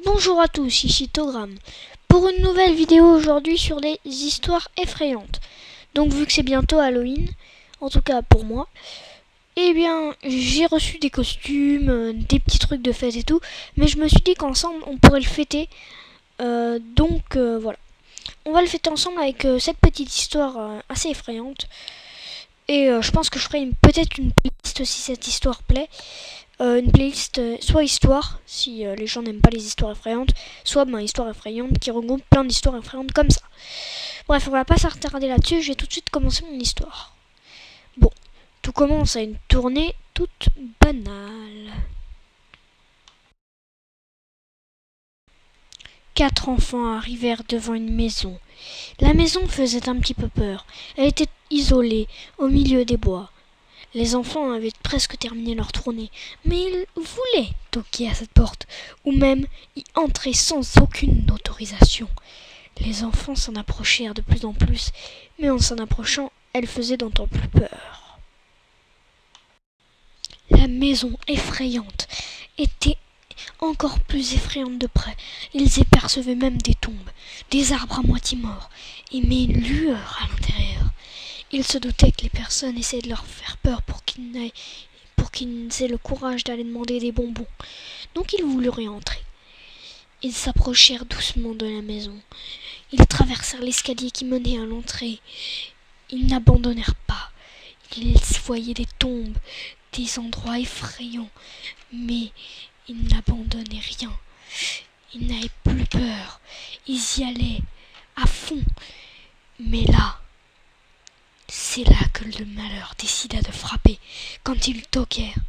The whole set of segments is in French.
Bonjour à tous, ici Togram, pour une nouvelle vidéo aujourd'hui sur des histoires effrayantes. Donc vu que c'est bientôt Halloween, en tout cas pour moi, eh bien j'ai reçu des costumes, des petits trucs de fête et tout, mais je me suis dit qu'ensemble on pourrait le fêter, voilà. On va le fêter ensemble avec cette petite histoire assez effrayante, et je pense que je ferai peut-être une playlist si cette histoire plaît. Une playlist soit histoire, si les gens n'aiment pas les histoires effrayantes, soit histoire effrayante qui regroupe plein d'histoires effrayantes comme ça. Bref, on va pas s'attarder là-dessus, je vais tout de suite commencer mon histoire. Bon, tout commence à une tournée toute banale. 4 enfants arrivèrent devant une maison. La maison faisait un petit peu peur. Elle était isolée, au milieu des bois. Les enfants avaient presque terminé leur tournée, mais ils voulaient toquer à cette porte, ou même y entrer sans aucune autorisation. Les enfants s'en approchèrent de plus en plus, mais en s'en approchant, elle faisait d'autant plus peur. La maison effrayante était encore plus effrayante de près. Ils y percevaient même des tombes, des arbres à moitié morts, et une lueur à l'intérieur. Ils se doutaient que les personnes essayaient de leur faire peur pour qu'ils aient le courage d'aller demander des bonbons. Donc ils voulurent y entrer. Ils s'approchèrent doucement de la maison. Ils traversèrent l'escalier qui menait à l'entrée. Ils n'abandonnèrent pas. Ils voyaient des tombes, des endroits effrayants, mais ils n'abandonnaient rien. Ils n'avaient plus peur. Ils y allaient à fond. Mais là, c'est là que le malheur décida de frapper. Quand ils toquèrent,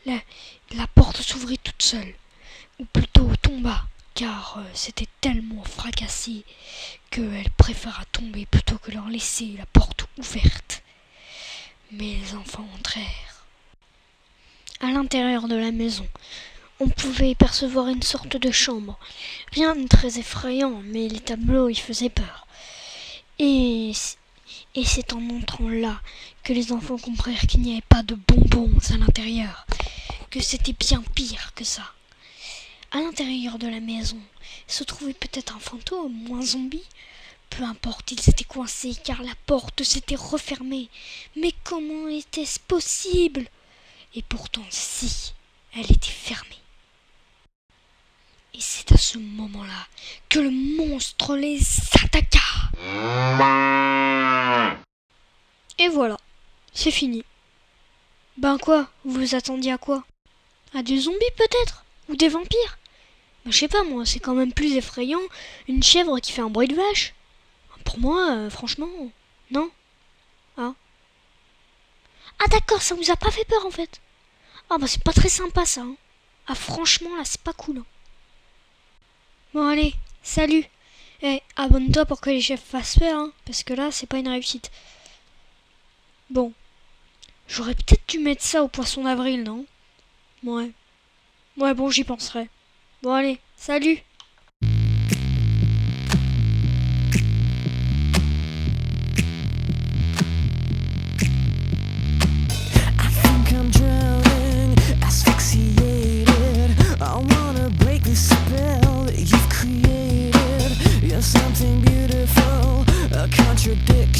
la porte s'ouvrit toute seule, ou plutôt tomba, car c'était tellement fracassé qu'elle préféra tomber plutôt que leur laisser la porte ouverte. Mais les enfants entrèrent. À l'intérieur de la maison, on pouvait y percevoir une sorte de chambre. Rien de très effrayant, mais les tableaux y faisaient peur. Et c'est en entrant là que les enfants comprirent qu'il n'y avait pas de bonbons à l'intérieur, que c'était bien pire que ça. À l'intérieur de la maison se trouvait peut-être un fantôme ou un zombie. Peu importe, ils étaient coincés car la porte s'était refermée. Mais comment était-ce possible? Et pourtant si, elle était fermée. Et c'est à ce moment-là que le monstre les attaqua. Et voilà, c'est fini. Ben quoi, vous vous attendiez à quoi? À des zombies peut-être? Ou des vampires? Ben je sais pas moi, c'est quand même plus effrayant une chèvre qui fait un bruit de vache. Pour moi, franchement, non. Ah d'accord, ça vous a pas fait peur en fait? Ah bah c'est pas très sympa ça. Hein. Ah franchement là c'est pas cool. Hein. Bon allez, salut. Abonne-toi pour que les chefs fassent peur, hein, parce que là c'est pas une réussite. Bon. J'aurais peut-être dû mettre ça au poisson d'avril, non? Ouais. Ouais, bon, j'y penserai. Bon, allez, salut! Something beautiful, a contradiction.